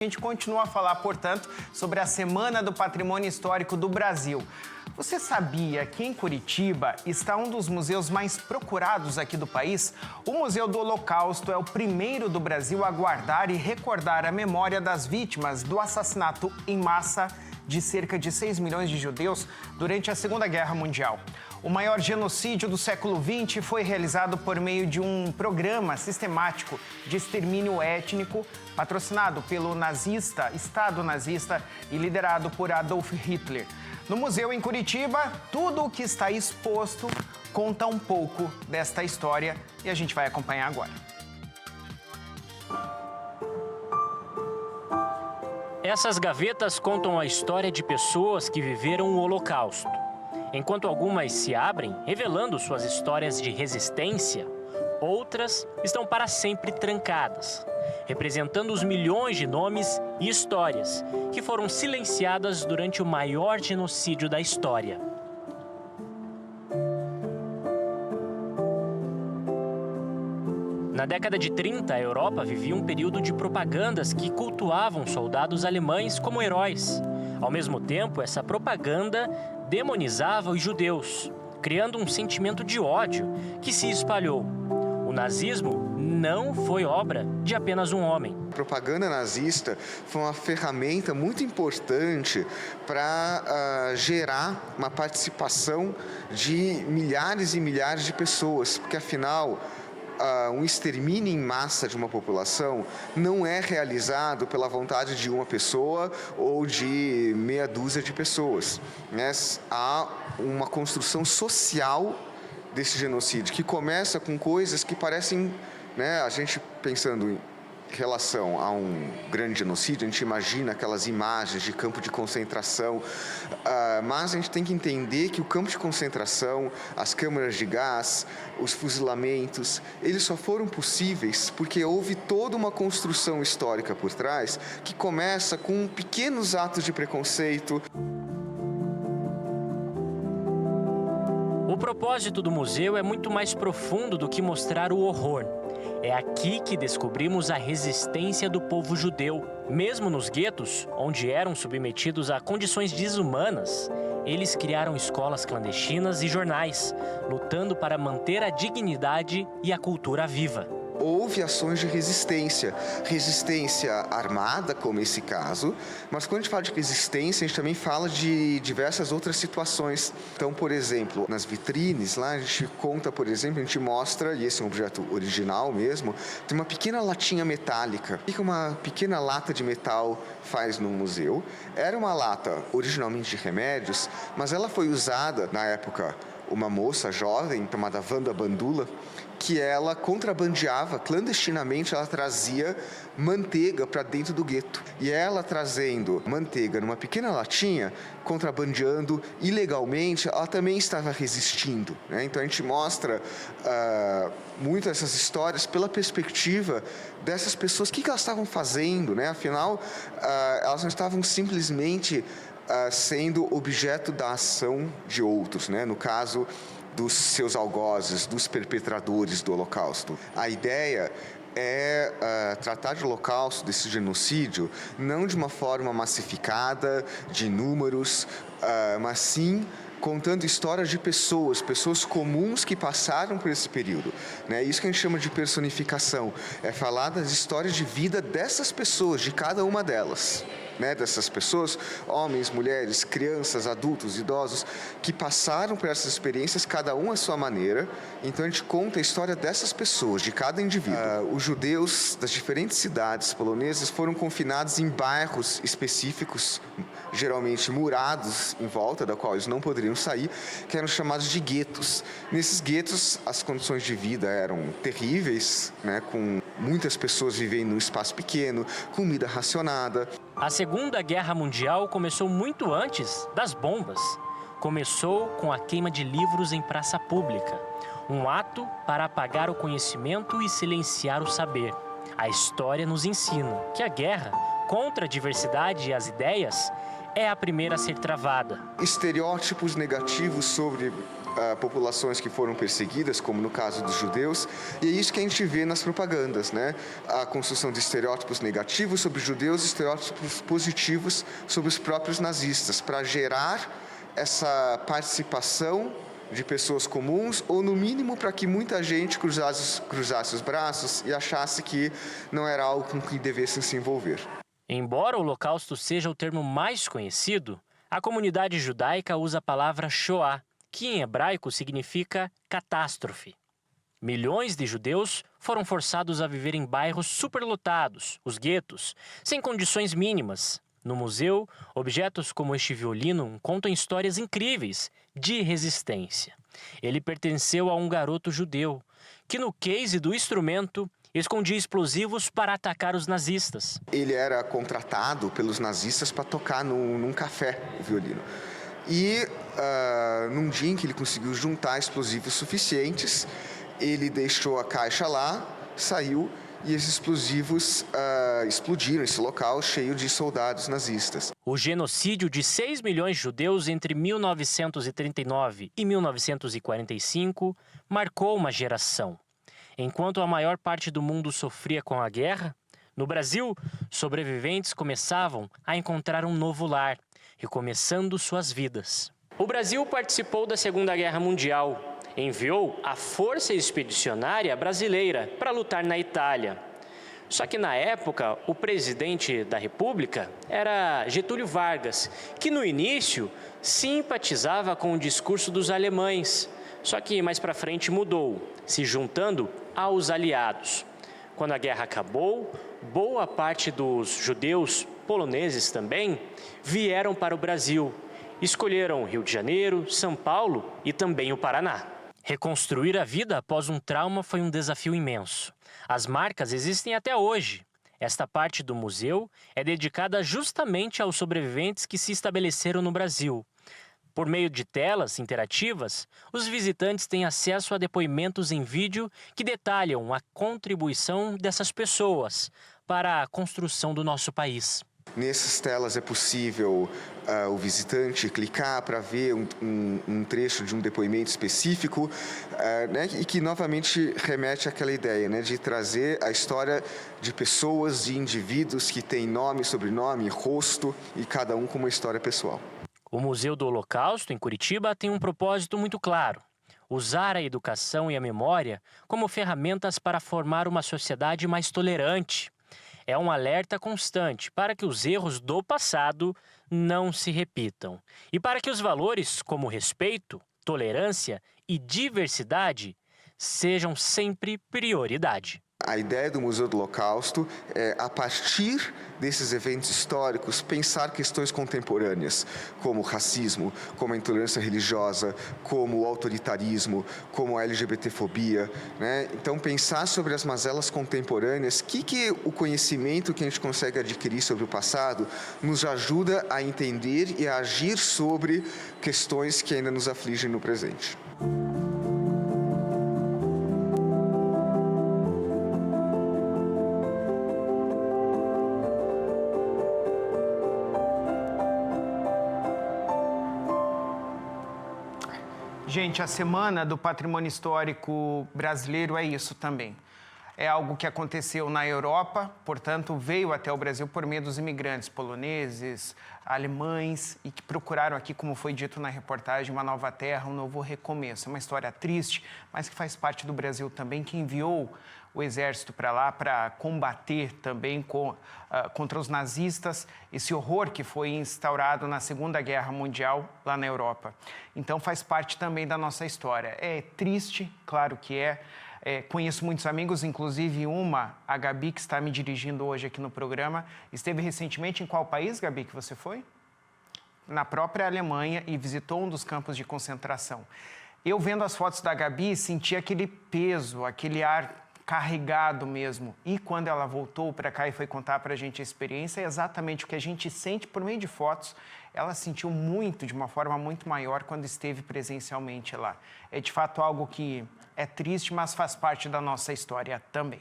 A gente continua a falar, portanto, sobre a Semana do Patrimônio Histórico do Brasil. Você sabia que em Curitiba está um dos museus mais procurados aqui do país? O Museu do Holocausto é o primeiro do Brasil a guardar e recordar a memória das vítimas do assassinato em massa de cerca de 6 milhões de judeus durante a Segunda Guerra Mundial. O maior genocídio do século XX foi realizado por meio de um programa sistemático de extermínio étnico patrocinado pelo Estado nazista e liderado por Adolf Hitler. No museu em Curitiba, tudo o que está exposto conta um pouco desta história e a gente vai acompanhar agora. Essas gavetas contam a história de pessoas que viveram o Holocausto. Enquanto algumas se abrem, revelando suas histórias de resistência, outras estão para sempre trancadas, representando os milhões de nomes e histórias que foram silenciadas durante o maior genocídio da história. Na década de 30, a Europa vivia um período de propagandas que cultuavam soldados alemães como heróis. Ao mesmo tempo, essa propaganda demonizava os judeus, criando um sentimento de ódio que se espalhou. O nazismo não foi obra de apenas um homem. A propaganda nazista foi uma ferramenta muito importante para gerar uma participação de milhares e milhares de pessoas, porque afinal um extermínio em massa de uma população não é realizado pela vontade de uma pessoa ou de meia dúzia de pessoas, né? Há uma construção social desse genocídio que começa com coisas que parecem, né, a gente pensando em relação a um grande genocídio, a gente imagina aquelas imagens de campo de concentração, mas a gente tem que entender que o campo de concentração, as câmaras de gás, os fuzilamentos, eles só foram possíveis porque houve toda uma construção histórica por trás que começa com pequenos atos de preconceito. O propósito do museu é muito mais profundo do que mostrar o horror. É aqui que descobrimos a resistência do povo judeu. Mesmo nos guetos, onde eram submetidos a condições desumanas, eles criaram escolas clandestinas e jornais, lutando para manter a dignidade e a cultura viva. Houve ações de resistência armada, como esse caso, mas quando a gente fala de resistência, a gente também fala de diversas outras situações. Então, por exemplo, nas vitrines, lá a gente conta, por exemplo, a gente mostra, e esse é um objeto original mesmo, tem uma pequena latinha metálica. O que uma pequena lata de metal faz no museu? Era uma lata originalmente de remédios, mas ela foi usada, na época, uma moça jovem chamada Wanda Bandula, que ela contrabandeava clandestinamente, ela trazia manteiga para dentro do gueto. E ela trazendo manteiga numa pequena latinha, contrabandeando ilegalmente, ela também estava resistindo, né? Então a gente mostra muito essas histórias pela perspectiva dessas pessoas, o que elas estavam fazendo, né? Afinal, elas não estavam simplesmente sendo objeto da ação de outros, né? No caso dos seus algozes, dos perpetradores do Holocausto. A ideia é tratar de Holocausto, desse genocídio, não de uma forma massificada, de números, mas sim contando histórias de pessoas comuns que passaram por esse período, né? Isso que a gente chama de personificação, é falar das histórias de vida dessas pessoas, de cada uma delas, né? Dessas pessoas, homens, mulheres, crianças, adultos, idosos, que passaram por essas experiências, cada um à sua maneira. Então a gente conta a história dessas pessoas, de cada indivíduo. Os judeus das diferentes cidades polonesas foram confinados em bairros específicos, geralmente murados em volta, da qual eles não poderiam sair, que eram chamados de guetos. Nesses guetos, as condições de vida eram terríveis, né, com muitas pessoas vivendo num espaço pequeno, comida racionada. A Segunda Guerra Mundial começou muito antes das bombas. Começou com a queima de livros em praça pública, um ato para apagar o conhecimento e silenciar o saber. A história nos ensina que a guerra contra a diversidade e as ideias é a primeira a ser travada. Estereótipos negativos sobre populações que foram perseguidas, como no caso dos judeus, e é isso que a gente vê nas propagandas, né? A construção de estereótipos negativos sobre os judeus e estereótipos positivos sobre os próprios nazistas, para gerar essa participação de pessoas comuns, ou no mínimo para que muita gente cruzasse os braços e achasse que não era algo com que devessem se envolver. Embora o Holocausto seja o termo mais conhecido, a comunidade judaica usa a palavra Shoah, que em hebraico significa catástrofe. Milhões de judeus foram forçados a viver em bairros superlotados, os guetos, sem condições mínimas. No museu, objetos como este violino contam histórias incríveis de resistência. Ele pertenceu a um garoto judeu, que no case do instrumento escondia explosivos para atacar os nazistas. Ele era contratado pelos nazistas para tocar num café, o violino. E num dia em que ele conseguiu juntar explosivos suficientes, ele deixou a caixa lá, saiu, e esses explosivos explodiram esse local cheio de soldados nazistas. O genocídio de 6 milhões de judeus entre 1939 e 1945 marcou uma geração. Enquanto a maior parte do mundo sofria com a guerra, no Brasil, sobreviventes começavam a encontrar um novo lar, recomeçando suas vidas. O Brasil participou da Segunda Guerra Mundial. Enviou a Força Expedicionária Brasileira para lutar na Itália. Só que na época, o presidente da República era Getúlio Vargas, que no início simpatizava com o discurso dos alemães. Só que mais para frente mudou, se juntando aos aliados. Quando a guerra acabou, boa parte dos judeus poloneses também vieram para o Brasil. Escolheram Rio de Janeiro, São Paulo e também o Paraná. Reconstruir a vida após um trauma foi um desafio imenso. As marcas existem até hoje. Esta parte do museu é dedicada justamente aos sobreviventes que se estabeleceram no Brasil. Por meio de telas interativas, os visitantes têm acesso a depoimentos em vídeo que detalham a contribuição dessas pessoas para a construção do nosso país. Nessas telas é possível o visitante clicar para ver um trecho de um depoimento específico, né, e que novamente remete àquela ideia, né, de trazer a história de pessoas, de indivíduos que têm nome, sobrenome, rosto e cada um com uma história pessoal. O Museu do Holocausto, em Curitiba, tem um propósito muito claro: usar a educação e a memória como ferramentas para formar uma sociedade mais tolerante. É um alerta constante para que os erros do passado não se repitam e para que os valores como respeito, tolerância e diversidade sejam sempre prioridade. A ideia do Museu do Holocausto é, a partir desses eventos históricos, pensar questões contemporâneas, como o racismo, como a intolerância religiosa, como o autoritarismo, como a LGBTfobia, né? Então, pensar sobre as mazelas contemporâneas, que o conhecimento que a gente consegue adquirir sobre o passado nos ajuda a entender e a agir sobre questões que ainda nos afligem no presente. Gente, a Semana do Patrimônio Histórico Brasileiro é isso também. É algo que aconteceu na Europa, portanto, veio até o Brasil por meio dos imigrantes poloneses, alemães, e que procuraram aqui, como foi dito na reportagem, uma nova terra, um novo recomeço. É uma história triste, mas que faz parte do Brasil também, que enviou o exército para lá para combater também contra os nazistas, esse horror que foi instaurado na Segunda Guerra Mundial lá na Europa. Então faz parte também da nossa história. É triste, claro que é. Conheço muitos amigos, inclusive a Gabi, que está me dirigindo hoje aqui no programa, esteve recentemente em qual país, Gabi, que você foi? Na própria Alemanha, e visitou um dos campos de concentração. Eu, vendo as fotos da Gabi, senti aquele peso, aquele ar carregado mesmo. E quando ela voltou para cá e foi contar para a gente a experiência, é exatamente o que a gente sente por meio de fotos. Ela sentiu muito, de uma forma muito maior, quando esteve presencialmente lá. É de fato algo que é triste, mas faz parte da nossa história também.